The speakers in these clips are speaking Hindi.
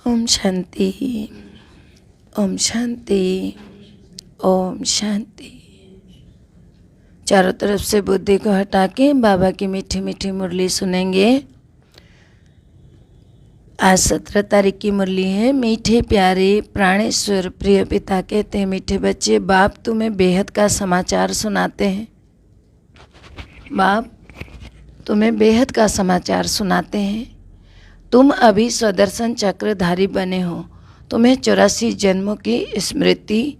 ओम शांति, ओम शांति, ओम शांति। चारों तरफ से बुद्धि को हटा के बाबा की मीठी मीठी मुरली सुनेंगे। आज 17 तारीख की मुरली है। मीठे प्यारे प्राणेश्वर प्रिय पिता कहते हैं, मीठे बच्चे, बाप तुम्हें बेहद का समाचार सुनाते हैं। बाप तुम्हें बेहद का समाचार सुनाते हैं। तुम अभी स्वदर्शन चक्रधारी बने हो। तुम्हें 84 जन्मों की स्मृति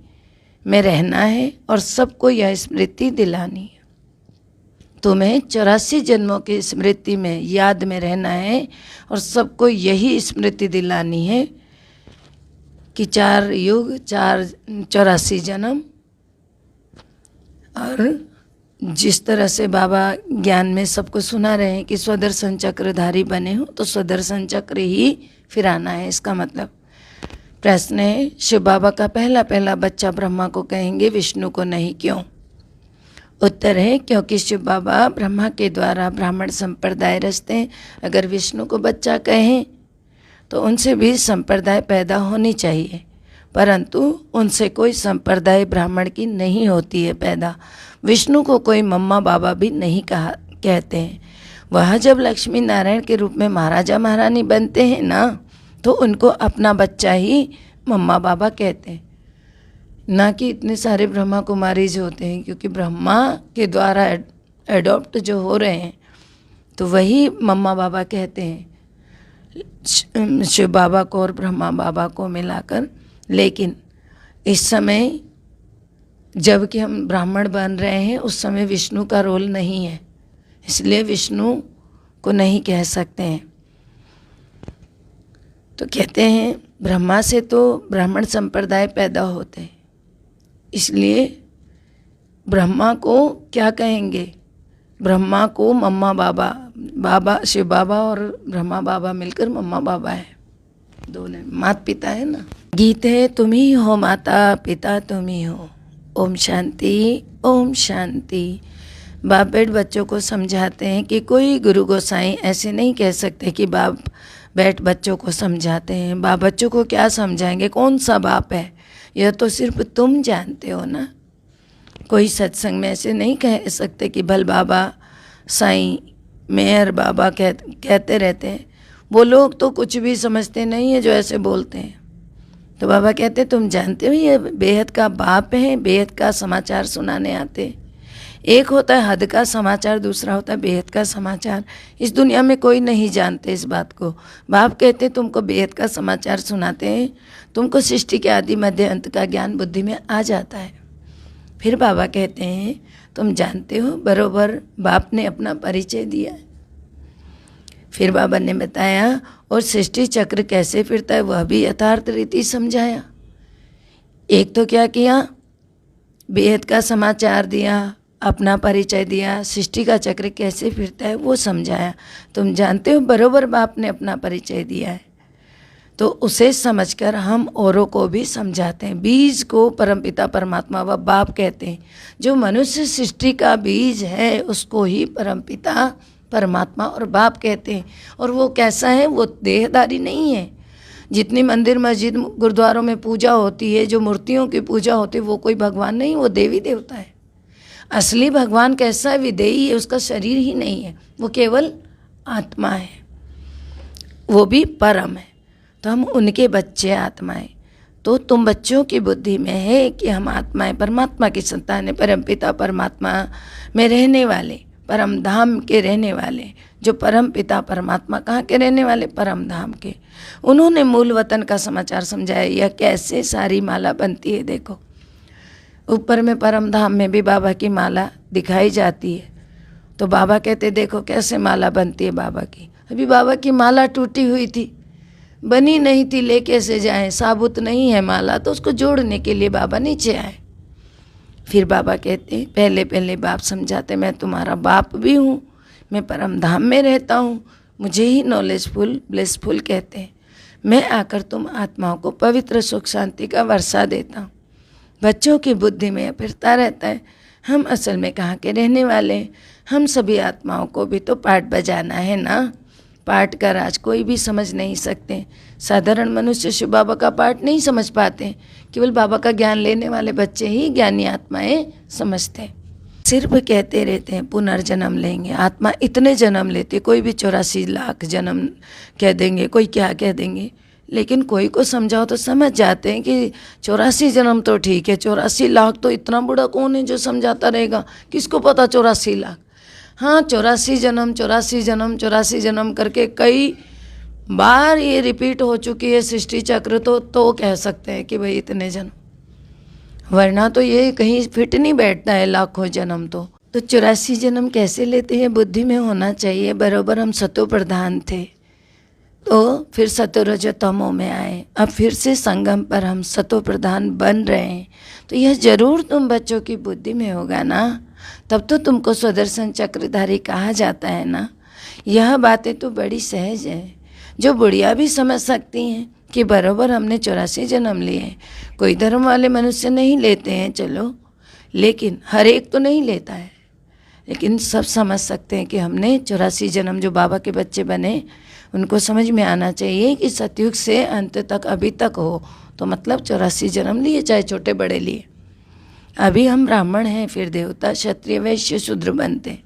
में रहना है और सबको यह स्मृति दिलानी है। तुम्हें 84 जन्मों की स्मृति में याद में रहना है और सबको यही स्मृति दिलानी है कि 4 युग 84 जन्म। और जिस तरह से बाबा ज्ञान में सबको सुना रहे हैं कि स्वदर्शन चक्रधारी बने हो, तो स्वदर्शन चक्र ही फिर आना है। इसका मतलब प्रश्न है, शिव बाबा का पहला बच्चा ब्रह्मा को कहेंगे, विष्णु को नहीं, क्यों? उत्तर है, क्योंकि शिव बाबा ब्रह्मा के द्वारा ब्राह्मण संप्रदाय रचते हैं। अगर विष्णु को बच्चा कहें तो उनसे भी संप्रदाय पैदा होनी चाहिए, परंतु उनसे कोई संप्रदाय ब्राह्मण की नहीं होती है पैदा। विष्णु को कोई मम्मा बाबा भी नहीं कहते हैं। वह जब लक्ष्मी नारायण के रूप में महाराजा महारानी बनते हैं ना, तो उनको अपना बच्चा ही मम्मा बाबा कहते हैं, ना कि इतने सारे ब्रह्मा कुमारी जो होते हैं, क्योंकि ब्रह्मा के द्वारा एडॉप्ट जो हो रहे हैं तो वही मम्मा बाबा कहते हैं शिव बाबा को और ब्रह्मा बाबा को मिलाकर। लेकिन इस समय जब कि हम ब्राह्मण बन रहे हैं, उस समय विष्णु का रोल नहीं है, इसलिए विष्णु को नहीं कह सकते हैं। तो कहते हैं ब्रह्मा से तो ब्राह्मण संप्रदाय पैदा होते हैं, इसलिए ब्रह्मा को क्या कहेंगे? ब्रह्मा को मम्मा बाबा, बाबा शिव बाबा और ब्रह्मा बाबा मिलकर मम्मा बाबा है, दोनों माता पिता है ना। गीत है, तुम ही हो माता पिता तुम ही हो। ओम शांति, ओम शांति। बाप बेट बच्चों को समझाते हैं कि कोई गुरु गोसाई ऐसे नहीं कह सकते कि बाप बैठ बच्चों को समझाते हैं। बाप बच्चों को क्या समझाएंगे? कौन सा बाप है? यह तो सिर्फ तुम जानते हो ना। कोई सत्संग में ऐसे नहीं कह सकते कि भल बाबा साईं मेहर बाबा कहते रहते हैं। वो लोग तो कुछ भी समझते नहीं है जो ऐसे बोलते हैं। तो बाबा कहते तुम जानते हो ये बेहद का बाप है, बेहद का समाचार सुनाने आते। एक होता है हद का समाचार, दूसरा होता है बेहद का समाचार। इस दुनिया में कोई नहीं जानते इस बात को। बाप कहते तुमको बेहद का समाचार सुनाते हैं, तुमको सृष्टि के आदि मध्य अंत का ज्ञान बुद्धि में आ जाता है। फिर बाबा कहते हैं तुम जानते हो, बरोबर बाप ने अपना परिचय दिया। फिर बाबा ने बताया और सृष्टि चक्र कैसे फिरता है वह भी यथार्थ रीति समझाया। एक तो क्या किया, बेहद का समाचार दिया, अपना परिचय दिया, सृष्टि का चक्र कैसे फिरता है वो समझाया। तुम जानते हो, बरोबर बाप ने अपना परिचय दिया है, तो उसे समझकर हम औरों को भी समझाते हैं। बीज को परमपिता परमात्मा व बाप कहते हैं। जो मनुष्य सृष्टि का बीज है उसको ही परमपिता परमात्मा और बाप कहते हैं। और वो कैसा है? वो देहधारी नहीं है। जितनी मंदिर मस्जिद गुरुद्वारों में पूजा होती है, जो मूर्तियों की पूजा होती है, वो कोई भगवान नहीं, वो देवी देवता है। असली भगवान कैसा है? विदेही है, उसका शरीर ही नहीं है, वो केवल आत्मा है, वो भी परम है। तो हम उनके बच्चे आत्माएं। तो तुम बच्चों की बुद्धि में है कि हम आत्माएं परमात्मा की संतान है, परमपिता परमात्मा में रहने वाले, परम धाम के रहने वाले। जो परम पिता परमात्मा कहाँ के रहने वाले? परम धाम के। उन्होंने मूल वतन का समाचार समझाया। यह कैसे सारी माला बनती है, देखो ऊपर में परम धाम में भी बाबा की माला दिखाई जाती है। तो बाबा कहते देखो कैसे माला बनती है बाबा की। अभी बाबा की माला टूटी हुई थी, बनी नहीं थी, ले कैसे जाएं? साबुत नहीं है माला, तो उसको जोड़ने के लिए बाबा नीचे आए। फिर बाबा कहते पहले बाप समझाते, मैं तुम्हारा बाप भी हूँ, मैं परम धाम में रहता हूँ, मुझे ही नॉलेजफुल ब्लेसफुल कहते हैं। मैं आकर तुम आत्माओं को पवित्र सुख शांति का वर्षा देता हूँ। बच्चों की बुद्धि में फिरता रहता है, हम असल में कहाँ के रहने वाले हैं? हम सभी आत्माओं को भी तो पाठ बजाना है ना। पाठ का राज कोई भी समझ नहीं सकते। साधारण मनुष्य शिव बाबा का पाठ नहीं समझ पाते, केवल बाबा का ज्ञान लेने वाले बच्चे ही ज्ञानी आत्माएं समझते हैं। सिर्फ कहते रहते हैं पुनर्जन्म लेंगे, आत्मा इतने जन्म लेते, कोई भी 84 लाख जन्म कह देंगे, कोई क्या कह देंगे, लेकिन कोई को समझाओ तो समझ जाते हैं कि 84 जन्म तो ठीक है, 84 लाख तो इतना बड़ा कौन है जो समझाता रहेगा, किसको पता 84 लाख। हाँ, 84 जन्म 84 जन्म 84 जन्म करके कई बार ये रिपीट हो चुकी है सृष्टि चक्र, तो कह सकते हैं कि भाई इतने जन्म, वरना तो ये कहीं फिट नहीं बैठता है लाखों जन्म। तो 84 जन्म कैसे लेते हैं, बुद्धि में होना चाहिए। बराबर हम सतो प्रधान थे, तो फिर सतोरजो तमो में आए, अब फिर से संगम पर हम सतो प्रधान बन रहे हैं। तो यह जरूर तुम बच्चों की बुद्धि में होगा ना, तब तो तुमको स्वदर्शन चक्रधारी कहा जाता है ना। यह बातें तो बड़ी सहज है, जो बुढ़िया भी समझ सकती हैं कि बराबर हमने 84 जन्म लिए। कोई धर्म वाले मनुष्य नहीं लेते हैं चलो, लेकिन हर एक तो नहीं लेता है, लेकिन सब समझ सकते हैं कि हमने 84 जन्म जो बाबा के बच्चे बने, उनको समझ में आना चाहिए कि सतयुग से अंत तक अभी तक हो, तो मतलब 84 जन्म लिए, चाहे छोटे बड़े लिए। अभी हम ब्राह्मण हैं, फिर देवता क्षत्रिय वैश्य शूद्र बनते।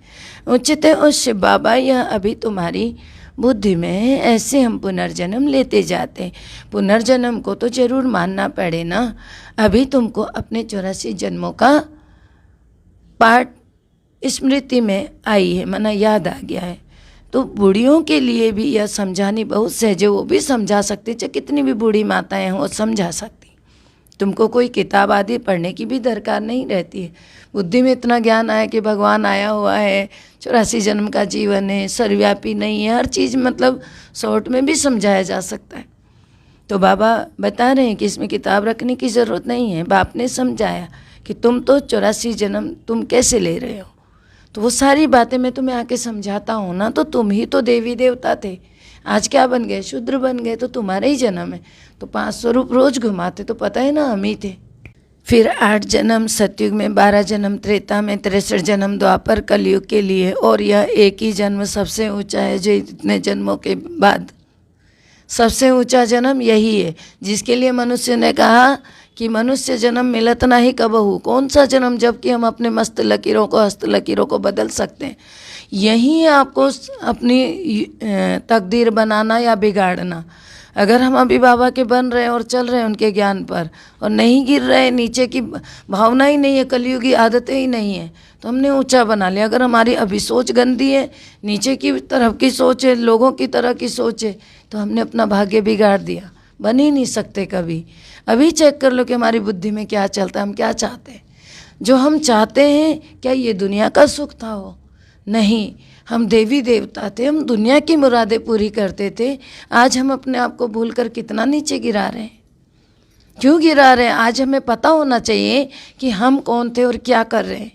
उच्चते उच्च बाबा, यह अभी तुम्हारी बुद्धि में है, ऐसे हम पुनर्जन्म लेते जाते हैं। पुनर्जन्म को तो जरूर मानना पड़े ना। अभी तुमको अपने 84 जन्मों का पाठ स्मृति में आई है, माना याद आ गया है। तो बूढ़ियों के लिए भी यह समझानी बहुत सहज है, वो भी समझा सकती, चाहे कितनी भी बूढ़ी माताएं हों समझा सकती। तुमको कोई किताब आदि पढ़ने की भी दरकार नहीं रहती है। बुद्धि में इतना ज्ञान आया कि भगवान आया हुआ है, 84 जन्म का जीवन है, सर्वव्यापी नहीं है, हर चीज़ मतलब शॉर्ट में भी समझाया जा सकता है। तो बाबा बता रहे हैं कि इसमें किताब रखने की ज़रूरत नहीं है। बाप ने समझाया कि तुम तो 84 जन्म तुम कैसे ले रहे हो, तो वो सारी बातें मैं तुम्हें आके समझाता हूँ ना। तो तुम ही तो देवी देवता थे, आज क्या बन गए, शूद्र बन गए, तो तुम्हारा ही जन्म है। तो 5 स्वरूप रोज घुमाते, तो पता है ना हम ही थे। फिर 8 जन्म सतयुग में, 12 जन्म त्रेता में, 63 जन्म द्वापर कलयुग के लिए, और यह एक ही जन्म सबसे ऊंचा है, जो इतने जन्मों के बाद सबसे ऊंचा जन्म यही है, जिसके लिए मनुष्य ने कहा कि मनुष्य जन्म मिलत ना ही कबहू। कौन सा जन्म, जबकि हम अपने मस्त लकीरों को, हस्त लकीरों को बदल सकते हैं। यही आपको अपनी तकदीर बनाना या बिगाड़ना। अगर हम अभी बाबा के बन रहे हैं और चल रहे हैं उनके ज्ञान पर, और नहीं गिर रहे, नीचे की भावना ही नहीं है, कलयुगी आदतें ही नहीं है, तो हमने ऊंचा बना लिया। अगर हमारी अभी सोच गंदी है, नीचे की तरफ की सोच है, लोगों की तरह की सोच है, तो हमने अपना भाग्य बिगाड़ दिया, बन ही नहीं सकते कभी। अभी चेक कर लो कि हमारी बुद्धि में क्या चलता है, हम क्या चाहते हैं। जो हम चाहते हैं, क्या ये दुनिया का सुख था हो? नहीं, हम देवी देवता थे, हम दुनिया की मुरादें पूरी करते थे। आज हम अपने आप को भूलकर कितना नीचे गिरा रहे हैं। क्यों गिरा रहे हैं? आज हमें पता होना चाहिए कि हम कौन थे और क्या कर रहे हैं।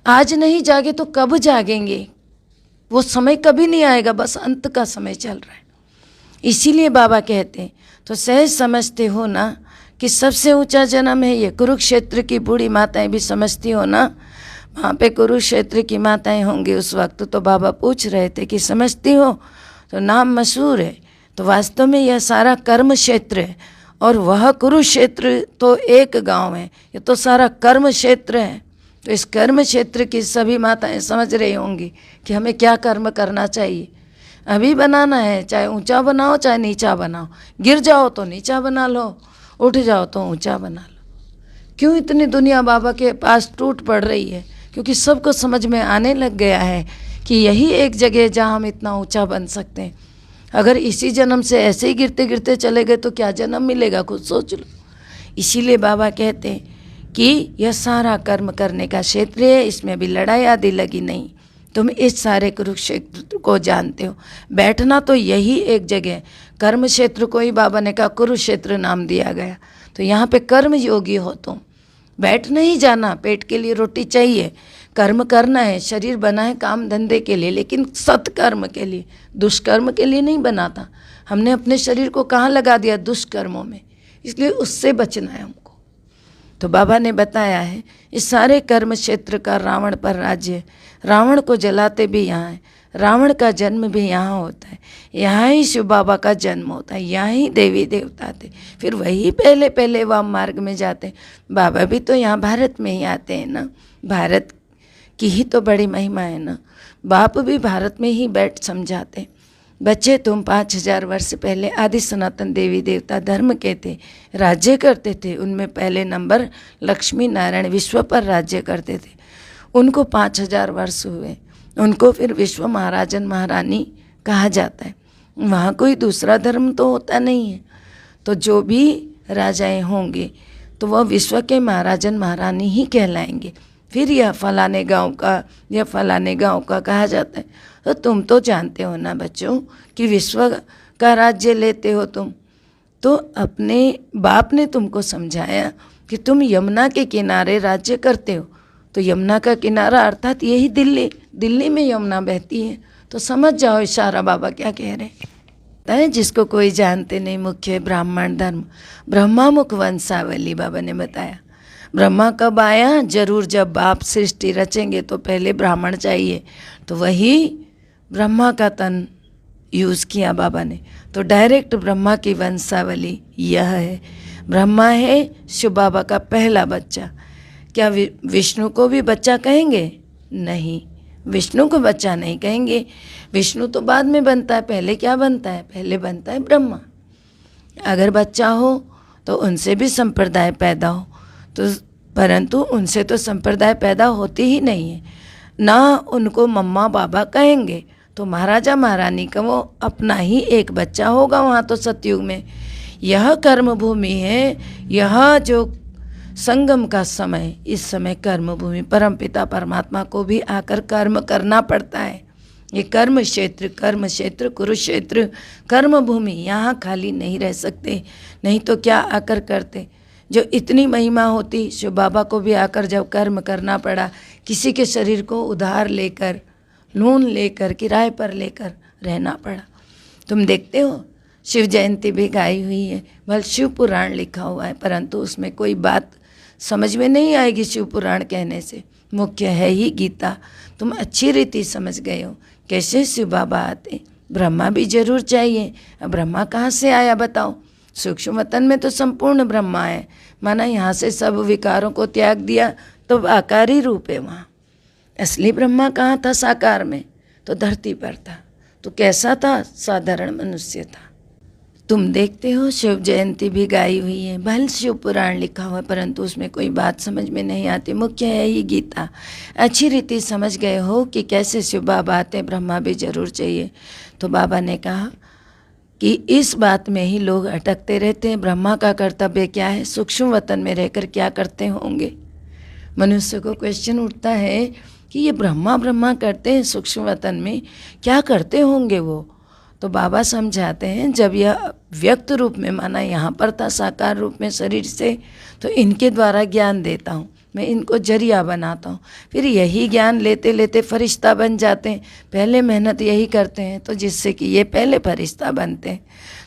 आज नहीं जागे तो कब जागेंगे? वो समय कभी नहीं आएगा, बस अंत का समय चल रहा है। इसीलिए बाबा कहते हैं, तो सहज समझते हो ना कि सबसे ऊंचा जन्म है ये। कुरुक्षेत्र की बूढ़ी माताएं भी समझती हो ना, वहाँ पे कुरुक्षेत्र की माताएं होंगी उस वक्त। तो बाबा पूछ रहे थे कि समझती हो? तो नाम मशहूर है, तो वास्तव में यह सारा कर्म क्षेत्र है, और वह कुरुक्षेत्र तो एक गांव है, ये तो सारा कर्म क्षेत्र है। तो इस कर्म क्षेत्र की सभी माताएं समझ रही होंगी कि हमें क्या कर्म करना चाहिए। अभी बनाना है, चाहे ऊंचा बनाओ चाहे नीचा बनाओ, गिर जाओ तो नीचा बना लो, उठ जाओ तो ऊंचा बना लो। क्यों इतनी दुनिया बाबा के पास टूट पड़ रही है? क्योंकि सबको समझ में आने लग गया है कि यही एक जगह है जहाँ हम इतना ऊंचा बन सकते हैं। अगर इसी जन्म से ऐसे ही गिरते गिरते चले गए तो क्या जन्म मिलेगा, खुद सोच लो। इसीलिए बाबा कहते हैं कि यह सारा कर्म करने का क्षेत्र है, इसमें अभी लड़ाई आदि लगी नहीं। तुम इस सारे कुरुक्षेत्र को जानते हो, बैठना तो यही एक जगह। कर्म क्षेत्र को ही बाबा ने कहा कुरुक्षेत्र नाम दिया गया। तो यहाँ पे कर्म योगी हो तुम, बैठ नहीं जाना। पेट के लिए रोटी चाहिए, कर्म करना है, शरीर बना है काम धंधे के लिए, लेकिन सत्कर्म के लिए, दुष्कर्म के लिए नहीं बना था। हमने अपने शरीर को कहाँ लगा दिया? दुष्कर्मों में। इसलिए उससे बचना है हमको। तो बाबा ने बताया है इस सारे कर्म क्षेत्र का रावण पर राज्य है। रावण को जलाते भी यहाँ है, रावण का जन्म भी यहाँ होता है, यहाँ ही शिव बाबा का जन्म होता है, यहाँ ही देवी देवता थे, फिर वही पहले पहले वाम मार्ग में जाते हैं। बाबा भी तो यहाँ भारत में ही आते हैं ना, भारत की ही तो बड़ी महिमा है ना। बाप भी भारत में ही बैठ समझाते। बच्चे तुम 5000 वर्ष पहले आदि सनातन देवी देवता धर्म के थे, राज्य करते थे। उनमें पहले नंबर लक्ष्मी नारायण विश्व पर राज्य करते थे। उनको 5000 वर्ष हुए, उनको फिर विश्व महाराजन महारानी कहा जाता है। वहाँ कोई दूसरा धर्म तो होता नहीं है। तो जो भी राजाएं होंगे तो वह विश्व के महाराजन महारानी ही कहलाएंगे। फिर यह फलाने गांव का या फलाने गांव का कहा जाता है। तो तुम तो जानते हो ना बच्चों कि विश्व का राज्य लेते हो तुम। तो अपने बाप ने तुमको समझाया कि तुम यमुना के किनारे राज्य करते हो। तो यमुना का किनारा अर्थात यही दिल्ली, दिल्ली में यमुना बहती है। तो समझ जाओ इशारा बाबा क्या कह रहे हैं। जिसको कोई जानते नहीं, मुख्य ब्राह्मण धर्म, ब्रह्मामुख वंशावली बाबा ने बताया। ब्रह्मा कब आया? जरूर जब बाप सृष्टि रचेंगे तो पहले ब्राह्मण चाहिए, तो वही ब्रह्मा का तन यूज़ किया बाबा ने। तो डायरेक्ट ब्रह्मा की वंशावली यह है। ब्रह्मा है शिव बाबा का पहला बच्चा। क्या विष्णु को भी बच्चा कहेंगे? नहीं, विष्णु को बच्चा नहीं कहेंगे। विष्णु तो बाद में बनता है, पहले क्या बनता है? पहले बनता है ब्रह्मा। अगर बच्चा हो तो उनसे भी संप्रदाय पैदा हो, तो परंतु उनसे तो संप्रदाय पैदा होती ही नहीं है ना। उनको मम्मा बाबा कहेंगे तो महाराजा महारानी का वो अपना ही एक बच्चा होगा वहाँ तो सतयुग में। यह कर्म भूमि है, यह जो संगम का समय, इस समय कर्म भूमि, परमपिता परमात्मा को भी आकर कर्म करना पड़ता है। ये कर्म क्षेत्र कुरुक्षेत्र कर्म भूमि, यहाँ खाली नहीं रह सकते। नहीं तो क्या आकर करते? जो इतनी महिमा होती, शिव बाबा को भी आकर जब कर्म करना पड़ा, किसी के शरीर को उधार लेकर, लोन लेकर, किराए पर लेकर रहना पड़ा। तुम देखते हो शिव जयंती भी गाई हुई है, भले शिव पुराण लिखा हुआ है, परंतु उसमें कोई बात समझ में नहीं आएगी शिव पुराण कहने से। मुख्य है ही गीता। तुम अच्छी रीति समझ गए हो कैसे शिव बाबा आते। ब्रह्मा भी जरूर चाहिए। अब ब्रह्मा कहाँ से आया बताओ? सूक्ष्म वतन में तो संपूर्ण ब्रह्मा है, माना यहाँ से सब विकारों को त्याग दिया तो आकारी रूप है वहाँ। असली ब्रह्मा कहाँ था? साकार में, तो धरती पर था। तो कैसा था? साधारण मनुष्य था। तुम देखते हो शिव जयंती भी गाई हुई है, भले शिव पुराण लिखा हुआ है, परंतु उसमें कोई बात समझ में नहीं आती। मुख्य है ही गीता। अच्छी रीति समझ गए हो कि कैसे शिव बाबा आते, ब्रह्मा भी जरूर चाहिए। तो बाबा ने कहा कि इस बात में ही लोग अटकते रहते हैं। ब्रह्मा का कर्तव्य क्या है? सूक्ष्म वतन में रहकर क्या करते होंगे? मनुष्य को क्वेश्चन उठता है कि ये ब्रह्मा ब्रह्मा करते हैं, सूक्ष्म वतन में क्या करते होंगे वो? तो बाबा समझाते हैं, जब यह व्यक्त रूप में माना यहाँ पर था, साकार रूप में शरीर से, तो इनके द्वारा ज्ञान देता हूँ, मैं इनको जरिया बनाता हूँ। फिर यही ज्ञान लेते लेते फरिश्ता बन जाते हैं। पहले मेहनत यही करते हैं तो जिससे कि ये पहले फरिश्ता बनते हैं।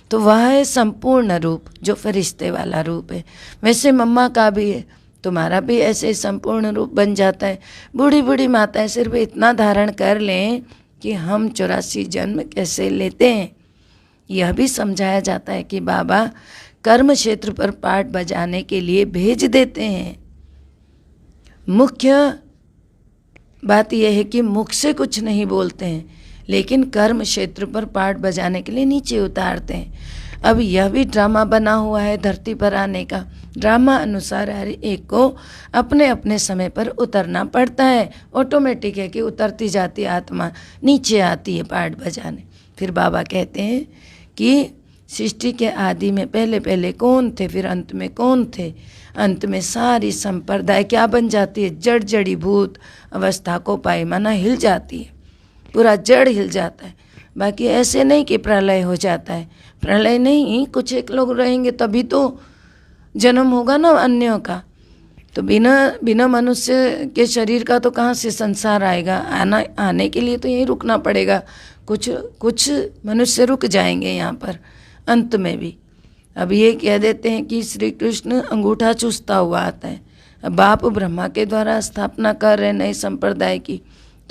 तो वह है संपूर्ण रूप, जो फरिश्ते वाला रूप है। वैसे मम्मा का भी है, तुम्हारा भी ऐसे संपूर्ण रूप बन जाता है। बूढ़ी बूढ़ी माताएं सिर्फ इतना धारण कर लें कि हम 84 जन्म कैसे लेते हैं। यह भी समझाया जाता है कि बाबा कर्म क्षेत्र पर पाठ बजाने के लिए भेज देते हैं। मुख्य बात यह है कि मुख से कुछ नहीं बोलते हैं, लेकिन कर्म क्षेत्र पर पाठ बजाने के लिए नीचे उतारते हैं। अब यह भी ड्रामा बना हुआ है धरती पर आने का। ड्रामा अनुसार हर एक को अपने अपने समय पर उतरना पड़ता है। ऑटोमेटिक है कि उतरती जाती आत्मा नीचे आती है पाठ बजाने। फिर बाबा कहते हैं कि सृष्टि के आदि में पहले पहले कौन थे, फिर अंत में कौन थे। अंत में सारी संप्रदाय क्या बन जाती है? जड़ जड़ीभूत अवस्था को पाए, माना हिल जाती है, पूरा जड़ हिल जाता है। बाकी ऐसे नहीं कि प्रलय हो जाता है। प्रलय नहीं, कुछ एक लोग रहेंगे तभी तो जन्म होगा ना अन्यों का। तो बिना मनुष्य के शरीर का तो कहाँ से संसार आएगा? आने के लिए तो यहीं रुकना पड़ेगा। कुछ मनुष्य रुक जाएंगे यहाँ पर अंत में भी। अब ये कह देते हैं कि श्री कृष्ण अंगूठा चूसता हुआ आता है। अब बाप ब्रह्मा के द्वारा स्थापना कर रहे नए संप्रदाय की,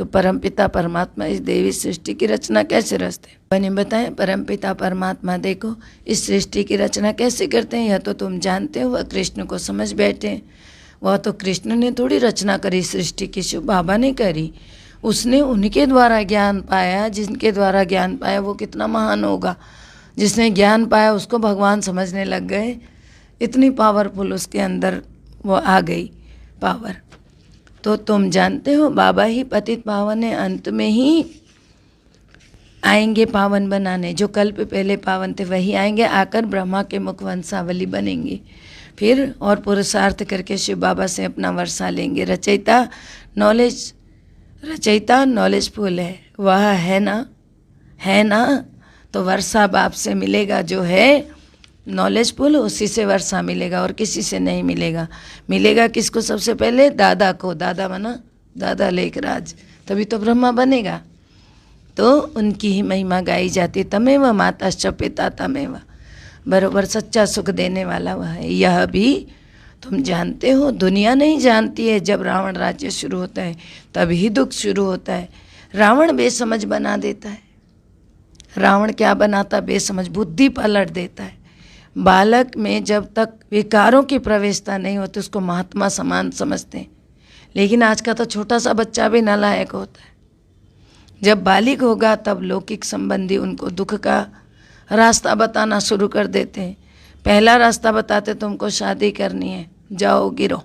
तो परमपिता परमात्मा इस देवी सृष्टि की रचना कैसे रचते हैं? मैंने बताया परमपिता परमात्मा देखो इस सृष्टि की रचना कैसे करते हैं, यह तो तुम जानते हो। वह कृष्ण को समझ बैठे। वह तो कृष्ण ने थोड़ी रचना करी सृष्टि की, शिव बाबा ने करी। उसने उनके द्वारा ज्ञान पाया। जिनके द्वारा ज्ञान पाया वो कितना महान होगा। जिसने ज्ञान पाया उसको भगवान समझने लग गए। इतनी पावरफुल उसके अंदर वो आ गई पावर। तो तुम जानते हो बाबा ही पतित पावन है, अंत में ही आएंगे पावन बनाने। जो कल्प पहले पावन थे वही आएंगे, आकर ब्रह्मा के मुख वंशावली बनेंगे। फिर और पुरुषार्थ करके शिव बाबा से अपना वर्षा लेंगे। रचयिता नॉलेजफुल है, वह है ना। तो वर्षा बाप से मिलेगा। जो है नॉलेजफुल उसी से वर्षा मिलेगा और किसी से नहीं मिलेगा। मिलेगा किसको? सबसे पहले दादा को। दादा माना दादा लेखराज, तभी तो ब्रह्मा बनेगा। तो उनकी ही महिमा गाई जाती। तमेव माताश्च पिता तमेव, बरोबर सच्चा सुख देने वाला वह है। यह भी तुम जानते हो, दुनिया नहीं जानती है। जब रावण राज्य शुरू होता है तभी दुख शुरू होता है। रावण बेसमझ बना देता है। रावण क्या बनाता? बेसमझ, बुद्धि पलट देता है। बालक में जब तक विकारों की प्रवेशता नहीं होती उसको महात्मा समान समझते हैं। लेकिन आज का तो छोटा सा बच्चा भी नालायक होता है। जब बालिग होगा तब लौकिक संबंधी उनको दुख का रास्ता बताना शुरू कर देते हैं। पहला रास्ता बताते तुमको शादी करनी है, जाओ गिरो।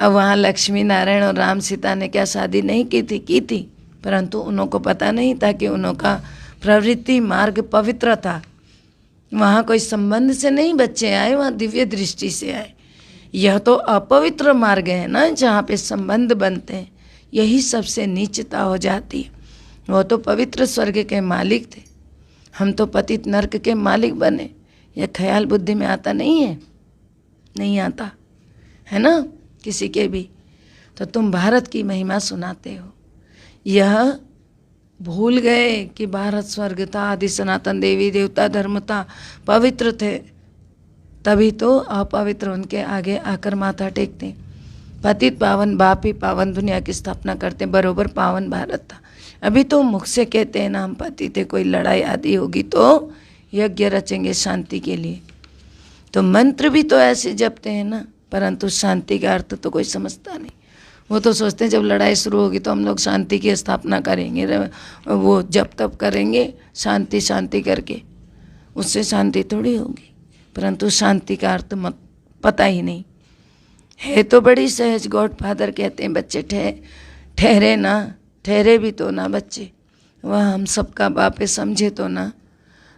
अब वहाँ लक्ष्मी नारायण और राम सीता ने क्या शादी नहीं की थी, परंतु उनको पता नहीं था कि उनका प्रवृत्ति मार्ग पवित्र था। वहाँ कोई संबंध से नहीं बच्चे आए, वहाँ दिव्य दृष्टि से आए। यह तो अपवित्र मार्ग है ना, जहाँ पे संबंध बनते हैं। यही सबसे नीचता हो जाती है। वो तो पवित्र स्वर्ग के मालिक थे, हम तो पतित नरक के मालिक बने। यह ख्याल बुद्धि में आता नहीं है, नहीं आता है ना किसी के भी। तो तुम भारत की महिमा सुनाते हो। यह भूल गए कि भारत स्वर्ग था, आदि सनातन देवी देवता धर्म था, पवित्र थे। तभी तो अपवित्र उनके आगे आकर माथा टेकते। पतित पावन बाप ही पावन दुनिया की स्थापना करते। बरोबर पावन भारत था। अभी तो मुख से कहते हैं ना हम पति थे, कोई लड़ाई आदि होगी तो यज्ञ रचेंगे शांति के लिए। तो मंत्र भी तो ऐसे जपते हैं ना, परंतु शांति का अर्थ तो कोई समझता नहीं। वो तो सोचते हैं जब लड़ाई शुरू होगी तो हम लोग शांति की स्थापना करेंगे, वो जप तप करेंगे शांति शांति करके, उससे शांति थोड़ी होगी। परंतु शांति का अर्थ पता ही नहीं है। तो बड़ी सहज गॉड फादर कहते हैं बच्चे ठहरे ना, ठहरे भी तो ना बच्चे। वह हम सबका बाप है, समझे तो ना।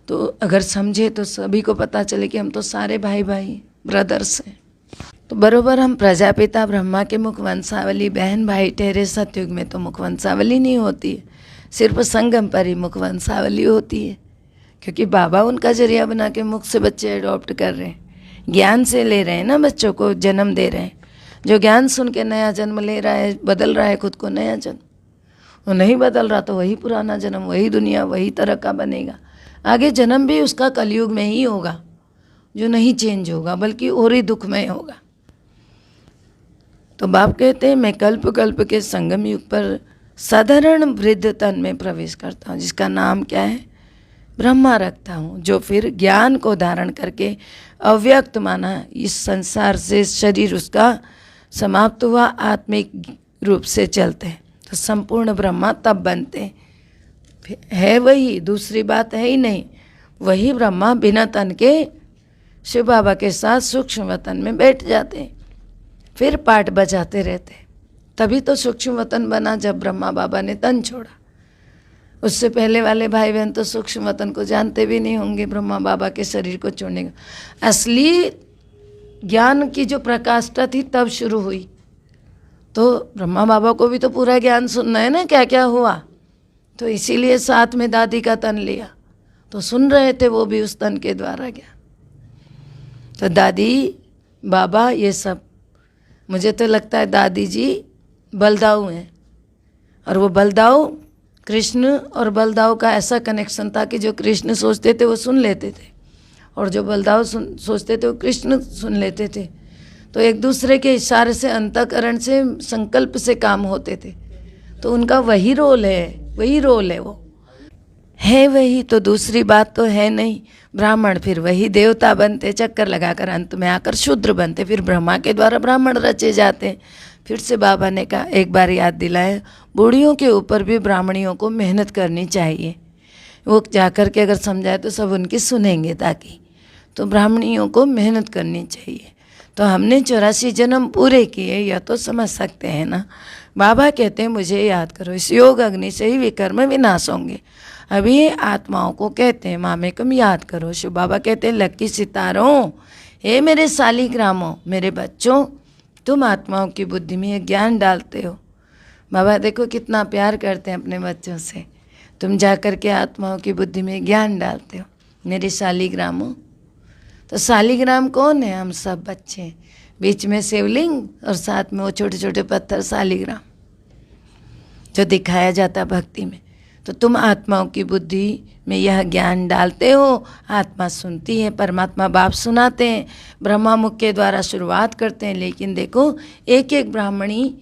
तो अगर समझे तो सभी को पता चले कि हम तो सारे भाई भाई ब्रदर्स हैं। तो बरोबर हम प्रजापिता ब्रह्मा के मुख वंशावली बहन भाई ठहरे। सतयुग में तो मुख वंशावली नहीं होती है, सिर्फ संगम पर ही मुख वंशावली होती है। क्योंकि बाबा उनका जरिया बना के मुख से बच्चे अडॉप्ट कर रहे हैं, ज्ञान से ले रहे हैं ना, बच्चों को जन्म दे रहे हैं। जो ज्ञान सुन के नया जन्म ले रहा है, बदल रहा है खुद को नया जन्म। वो नहीं बदल रहा तो वही पुराना जन्म, वही दुनिया, वही तरह का बनेगा। आगे जन्म भी उसका कलयुग में ही होगा, जो नहीं चेंज होगा बल्कि और ही दुखमय होगा। तो बाप कहते हैं मैं कल्प कल्प के संगम युग पर साधारण वृद्ध तन में प्रवेश करता हूँ, जिसका नाम क्या है? ब्रह्मा रखता हूँ। जो फिर ज्ञान को धारण करके अव्यक्त माना इस संसार से शरीर उसका समाप्त हुआ, आत्मिक रूप से चलते हैं तो संपूर्ण ब्रह्मा तब बनते हैं। है वही, दूसरी बात है ही नहीं। वही ब्रह्मा बिना तन के शिव बाबा के साथ सूक्ष्म वतन में बैठ जाते हैं, फिर पाठ बजाते रहते। तभी तो सूक्ष्म वतन बना जब ब्रह्मा बाबा ने तन छोड़ा। उससे पहले वाले भाई बहन तो सूक्ष्म वतन को जानते भी नहीं होंगे, ब्रह्मा बाबा के शरीर को छोड़ने का। असली ज्ञान की जो प्रकाष्ठा थी तब शुरू हुई। तो ब्रह्मा बाबा को भी तो पूरा ज्ञान सुनना है ना, क्या क्या हुआ। तो इसीलिए साथ में दादी का तन लिया, तो सुन रहे थे वो भी उस तन के द्वारा ज्ञान। तो दादी बाबा ये सब, मुझे तो लगता है दादी जी बलदाऊ हैं। और वो बलदाऊ, कृष्ण और बलदाऊ का ऐसा कनेक्शन था कि जो कृष्ण सोचते थे वो सुन लेते थे, और जो बलदाऊ सोचते थे वो कृष्ण सुन लेते थे। तो एक दूसरे के इशारे से, अंतःकरण से, संकल्प से काम होते थे। तो उनका वही रोल है वो है वही, तो दूसरी बात तो है नहीं। ब्राह्मण फिर वही देवता बनते, चक्कर लगाकर अंत में आकर शूद्र बनते, फिर ब्रह्मा के द्वारा ब्राह्मण रचे जाते। फिर से बाबा ने कहा, एक बार याद दिलाए, बूढ़ियों के ऊपर भी ब्राह्मणियों को मेहनत करनी चाहिए। वो जाकर के अगर समझाए तो सब उनकी सुनेंगे, ताकि तो ब्राह्मणियों को मेहनत करनी चाहिए। तो हमने 84 जन्म पूरे किए, यह तो समझ सकते हैं ना। बाबा कहते हैं मुझे याद करो, इस योग अग्नि से ही विकर्म विनाश होंगे। अभी ये आत्माओं को कहते हैं मामेकम याद करो। शिव बाबा कहते हैं लक्की सितारों, हे मेरे सालिग्रामों, मेरे बच्चों, तुम आत्माओं की बुद्धि में ये ज्ञान डालते हो। बाबा देखो कितना प्यार करते हैं अपने बच्चों से। तुम जा कर के आत्माओं की बुद्धि में ज्ञान डालते हो मेरे सालिग्रामों। तो सालिग्राम कौन है? हम सब बच्चे, बीच में शिवलिंग और साथ में वो छोटे छोटे पत्थर, सालिग्राम जो दिखाया जाता भक्ति में। तो तुम आत्माओं की बुद्धि में यह ज्ञान डालते हो। आत्मा सुनती है, परमात्मा बाप सुनाते हैं, ब्रह्मा मुख के द्वारा शुरुआत करते हैं। लेकिन देखो एक एक ब्राह्मणी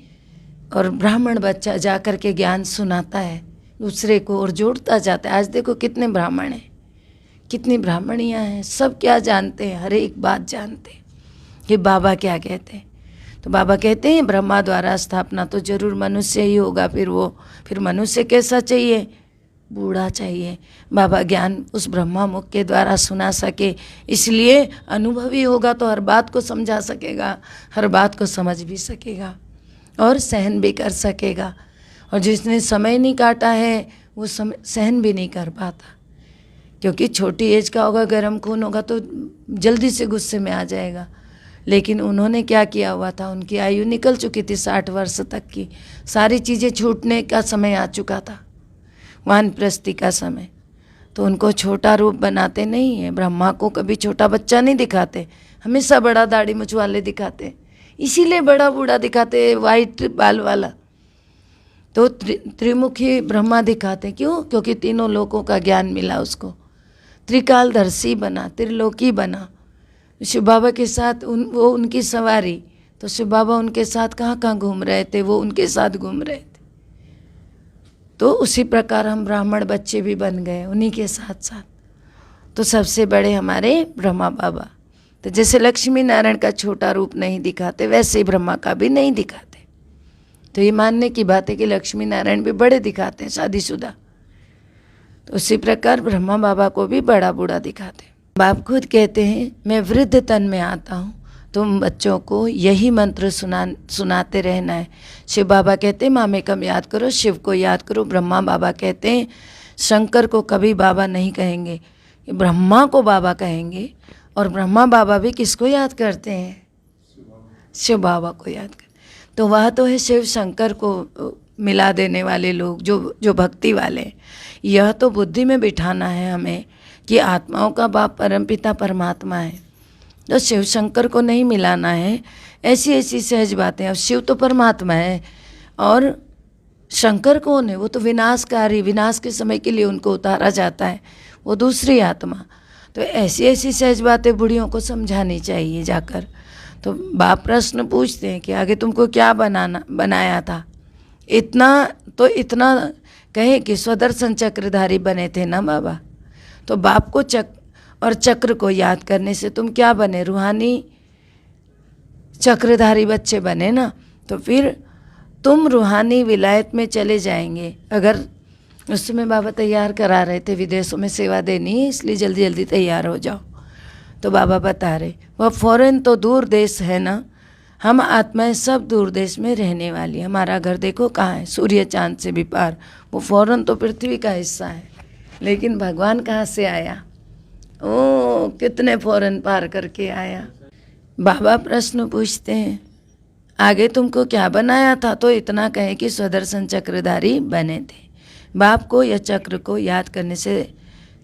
और ब्राह्मण बच्चा जा कर के ज्ञान सुनाता है दूसरे को और जोड़ता जाता है। आज देखो कितने ब्राह्मण हैं, कितनी ब्राह्मणियाँ हैं, सब क्या जानते हैं, हर एक बात जानते हैं कि बाबा क्या कहते हैं। तो बाबा कहते हैं ब्रह्मा द्वारा स्थापना तो जरूर मनुष्य ही होगा। फिर मनुष्य कैसा चाहिए? बूढ़ा चाहिए। बाबा ज्ञान उस ब्रह्मा मुख के द्वारा सुना सके, इसलिए अनुभवी होगा तो हर बात को समझा सकेगा, हर बात को समझ भी सकेगा और सहन भी कर सकेगा। और जिसने समय नहीं काटा है वो सहन भी नहीं कर पाता, क्योंकि छोटी एज का होगा, गर्म खून होगा तो जल्दी से गुस्से में आ जाएगा। लेकिन उन्होंने क्या किया हुआ था, उनकी आयु निकल चुकी थी 60 वर्ष तक की, सारी चीज़ें छूटने का समय आ चुका था, वानप्रस्थी का समय। तो उनको छोटा रूप बनाते नहीं है। ब्रह्मा को कभी छोटा बच्चा नहीं दिखाते, हमेशा बड़ा दाढ़ी मुछ वाले दिखाते, इसीलिए बड़ा बूढ़ा दिखाते, वाइट बाल वाला। तो त्रिमुखी ब्रह्मा दिखाते, क्यों? क्योंकि तीनों लोकों का ज्ञान मिला उसको, त्रिकालदर्शी बना, त्रिलोकी बना। शिव बाबा के साथ वो उनकी सवारी, तो शिव बाबा उनके साथ कहाँ कहाँ घूम रहे थे, वो उनके साथ घूम रहे थे। तो उसी प्रकार हम ब्राह्मण बच्चे भी बन गए उन्हीं के साथ साथ। तो सबसे बड़े हमारे ब्रह्मा बाबा। तो जैसे लक्ष्मी नारायण का छोटा रूप नहीं दिखाते, वैसे ही ब्रह्मा का भी नहीं दिखाते। तो ये मानने की बात है कि लक्ष्मी नारायण भी बड़े दिखाते हैं शादीशुदा, तो उसी प्रकार ब्रह्मा बाबा को भी बड़ा बूढ़ा दिखाते हैं। बाप खुद कहते हैं मैं वृद्ध तन में आता हूँ, तुम बच्चों को यही मंत्र सुनाते रहना है। शिव बाबा कहते हैं मामेकम याद करो, शिव को याद करो। ब्रह्मा बाबा कहते हैं शंकर को कभी बाबा नहीं कहेंगे, ब्रह्मा को बाबा कहेंगे। और ब्रह्मा बाबा भी किसको याद करते हैं? शिव बाबा को याद कर। तो वह तो है शिव शंकर को मिला देने वाले लोग, जो भक्ति वाले हैं। यह तो बुद्धि में बिठाना है हमें कि आत्माओं का बाप परमपिता परमात्मा है, तो शिव शंकर को नहीं मिलाना है। ऐसी ऐसी सहज बातें। अब शिव तो परमात्मा है और शंकर कौन है? वो तो विनाशकारी, विनाश के समय के लिए उनको उतारा जाता है, वो दूसरी आत्मा। तो ऐसी ऐसी सहज बातें बूढ़ियों को समझानी चाहिए जाकर। तो बाप प्रश्न पूछते हैं कि आगे तुमको क्या बनाया था? इतना कहे कि स्वदर्शन चक्रधारी बने थे ना बाबा। तो बाप को चक्र को याद करने से तुम क्या बने? रूहानी चक्रधारी बच्चे बने ना। तो फिर तुम रूहानी विलायत में चले जाएंगे। अगर उस समय बाबा तैयार करा रहे थे, विदेशों में सेवा देनी है, इसलिए जल्दी जल्दी तैयार हो जाओ। तो बाबा बता रहे वह फौरन तो दूर देश है ना, हम आत्माएं सब दूर देश में रहने वाली। हमारा घर देखो कहाँ है, सूर्य चांद से भी पार। वो फौरन तो पृथ्वी का हिस्सा है, लेकिन भगवान कहाँ से आया? ओ कितने फौरन पार करके आया। बाबा प्रश्न पूछते हैं आगे तुमको क्या बनाया था? तो इतना कहे कि स्वदर्शन चक्रधारी बने थे। बाप को या चक्र को याद करने से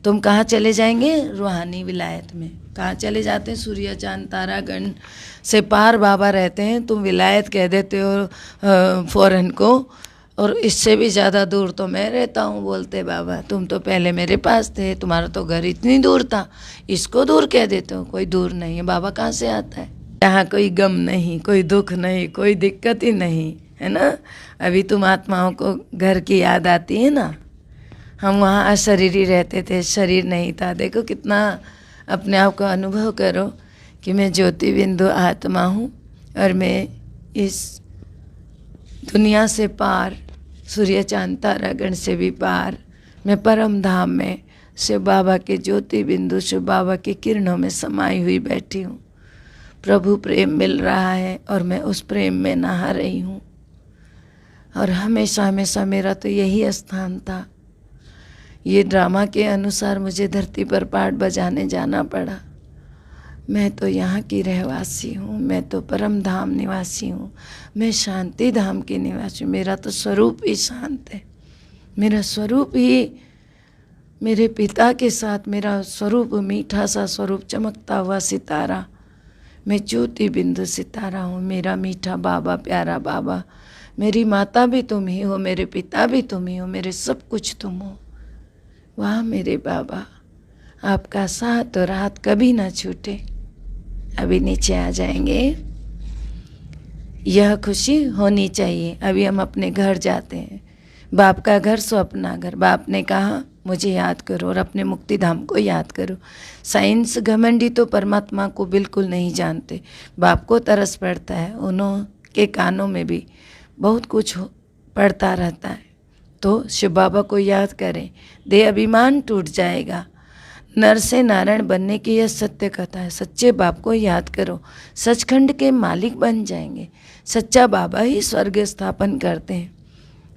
तुम कहाँ चले जाएंगे? रूहानी विलायत में। कहाँ चले जाते हैं? सूर्य चांद तारागण से पार बाबा रहते हैं, तुम विलायत कह देते हो फौरन को। और इससे भी ज़्यादा दूर तो मैं रहता हूँ, बोलते बाबा। तुम तो पहले मेरे पास थे, तुम्हारा तो घर इतनी दूर था, इसको दूर कह देते हो। कोई दूर नहीं है। बाबा कहाँ से आता है? यहाँ कोई गम नहीं, कोई दुख नहीं, कोई दिक्कत ही नहीं। है ना। अभी तुम आत्माओं को घर की याद आती है ना, हम वहाँ अशरीरी रहते थे, शरीर नहीं था। देखो कितना अपने आप को अनुभव करो कि मैं ज्योति बिंदु आत्मा हूँ और मैं इस दुनिया से पार, सूर्य चांद तारागण से भी पार, मैं परम धाम में शिव बाबा के ज्योति बिंदु, शिव बाबा की किरणों में समाई हुई बैठी हूँ। प्रभु प्रेम मिल रहा है और मैं उस प्रेम में नहा रही हूँ। और हमेशा हमेशा मेरा तो यही स्थान था। ये ड्रामा के अनुसार मुझे धरती पर पाठ बजाने जाना पड़ा। मैं तो यहाँ की रहवासी हूँ, मैं तो परम धाम निवासी हूँ, मैं शांति धाम की निवासी हूँ। मेरा तो स्वरूप ही शांत है, मेरा स्वरूप ही मेरे पिता के साथ, मेरा स्वरूप मीठा सा स्वरूप, चमकता हुआ सितारा। मैं ज्योति बिंदु सितारा हूँ। मेरा मीठा बाबा, प्यारा बाबा, मेरी माता भी तुम ही हो, मेरे पिता भी तुम ही हो, मेरे सब कुछ तुम हो। वाह मेरे बाबा, आपका साथ और हाथ कभी ना छूटे। अभी नीचे आ जाएंगे। यह खुशी होनी चाहिए। अभी हम अपने घर जाते हैं। बाप का घर सो अपना घर। बाप ने कहा मुझे याद करो और अपने मुक्ति धाम को याद करो। साइंस घमंडी तो परमात्मा को बिल्कुल नहीं जानते। बाप को तरस पड़ता है, उन्होंने कानों में भी बहुत कुछ पड़ता रहता है। तो शिव बाबा को याद करें, देह अभिमान टूट जाएगा। नर से नारायण बनने की यह सत्य कथा है। सच्चे बाप को याद करो, सचखंड के मालिक बन जाएंगे। सच्चा बाबा ही स्वर्ग स्थापन करते हैं।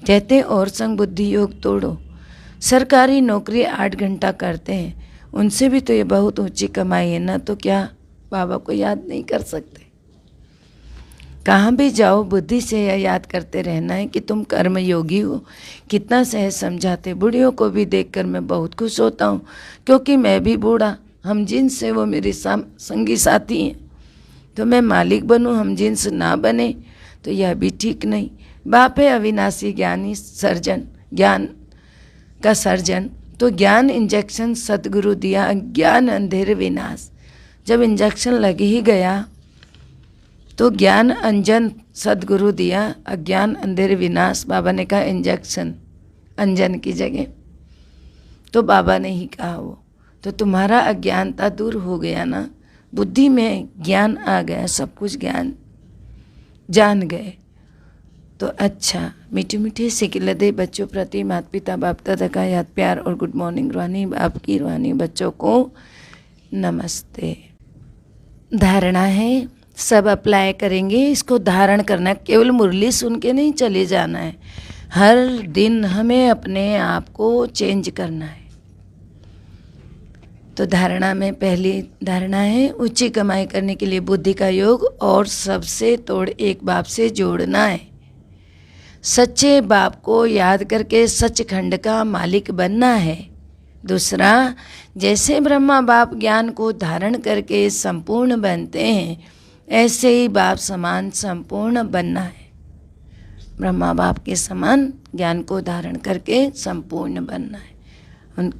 कहते हैं और संग बुद्धि योग तोड़ो। सरकारी नौकरी 8 घंटा करते हैं, उनसे भी तो ये बहुत ऊंची कमाई है ना, तो क्या बाबा को याद नहीं कर सकते? कहाँ भी जाओ बुद्धि से यह याद करते रहना है कि तुम कर्म योगी हो। कितना सहज समझाते। बूढ़ियों को भी देखकर मैं बहुत खुश होता हूँ, क्योंकि मैं भी बूढ़ा, हम जिनस से वो मेरे संगी साथी हैं। तो मैं मालिक बनूँ, हम जिनस ना बने तो यह भी ठीक नहीं। बाप है अविनाशी ज्ञानी सर्जन, ज्ञान का सर्जन। तो ज्ञान इंजेक्शन सतगुरु दिया, ज्ञान अंधेर विनाश। जब इंजेक्शन लग ही गया तो ज्ञान अंजन सदगुरु दिया, अज्ञान अंधेर विनाश। बाबा ने कहा इंजेक्शन अंजन की जगह, तो बाबा ने ही कहा वो। तो तुम्हारा अज्ञानता दूर हो गया ना, बुद्धि में ज्ञान आ गया, सब कुछ ज्ञान जान गए। तो अच्छा, मीठे मीठे सिकिलदे बच्चों प्रति माता पिता बाप दादा का याद प्यार और गुड मॉर्निंग। रूहानी बाप की रूहानी बच्चों को नमस्ते। धारणा है, सब अप्लाई करेंगे। इसको धारण करना है, केवल मुरली सुन के नहीं चले जाना है। हर दिन हमें अपने आप को चेंज करना है। तो धारणा में पहली धारणा है, ऊंची कमाई करने के लिए बुद्धि का योग और सबसे तोड़ एक बाप से जोड़ना है। सच्चे बाप को याद करके सचखंड का मालिक बनना है। दूसरा, जैसे ब्रह्मा बाप ज्ञान को धारण करके संपूर्ण बनते हैं, ऐसे ही बाप समान संपूर्ण बनना है। ब्रह्मा बाप के समान ज्ञान को धारण करके संपूर्ण बनना है। उन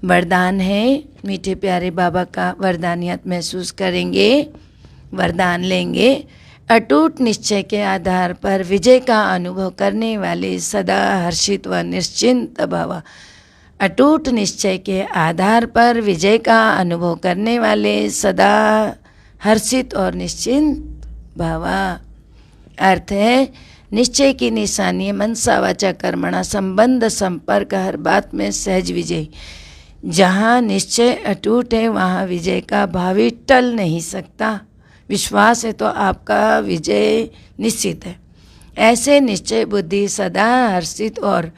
वरदान है, मीठे प्यारे बाबा का वरदानियत महसूस करेंगे, वरदान लेंगे। अटूट निश्चय के आधार पर विजय का अनुभव करने वाले सदा हर्षित व निश्चिंत भव। अटूट निश्चय के आधार पर विजय का अनुभव करने वाले सदा हर्षित और निश्चिंत भवा। अर्थ है, निश्चय की निशानी मनसा वाचा कर्मणा संबंध संपर्क हर बात में सहज विजय। जहाँ निश्चय अटूट है वहाँ विजय का भावी टल नहीं सकता। विश्वास है तो आपका विजय निश्चित है। ऐसे निश्चय बुद्धि सदा हर्षित और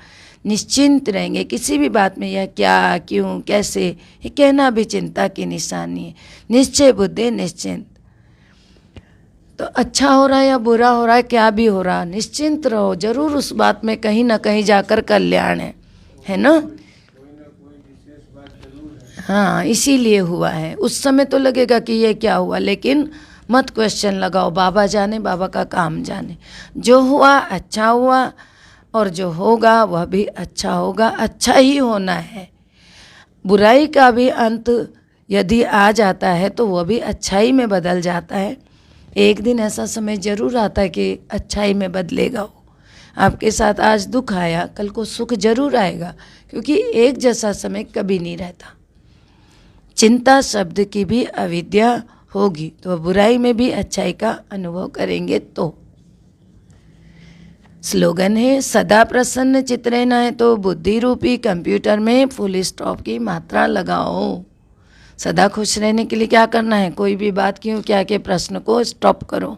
निश्चिंत रहेंगे। किसी भी बात में यह क्या, क्यों, कैसे, ये कहना भी चिंता की निशानी है। निश्चय बुद्धि निश्चिंत। तो अच्छा हो रहा है या बुरा हो रहा है, क्या भी हो रहा, निश्चिंत रहो। जरूर उस बात में कहीं ना कहीं जाकर कल्याण है ना। हाँ, इसीलिए हुआ है। उस समय तो लगेगा कि ये क्या हुआ, लेकिन मत क्वेश्चन लगाओ। बाबा जाने, बाबा का काम जाने। जो हुआ अच्छा हुआ और जो होगा वह भी अच्छा होगा। अच्छा ही होना है। बुराई का भी अंत यदि आ जाता है तो वह भी अच्छाई में बदल जाता है। एक दिन ऐसा समय जरूर आता है कि अच्छाई में बदलेगा वो। आपके साथ आज दुख आया, कल को सुख जरूर आएगा, क्योंकि एक जैसा समय कभी नहीं रहता। चिंता शब्द की भी अविद्या होगी तो बुराई में भी अच्छाई का अनुभव करेंगे। तो स्लोगन है, सदा प्रसन्न चित्रे न, है तो बुद्धि रूपी कंप्यूटर में फुल स्टॉप की मात्रा लगाओ। सदा खुश रहने के लिए क्या करना है? कोई भी बात क्यों क्या के प्रश्न को स्टॉप करो।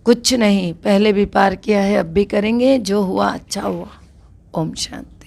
कुछ नहीं, पहले भी पार किया है, अब भी करेंगे, जो हुआ अच्छा हुआ। ओम शांति।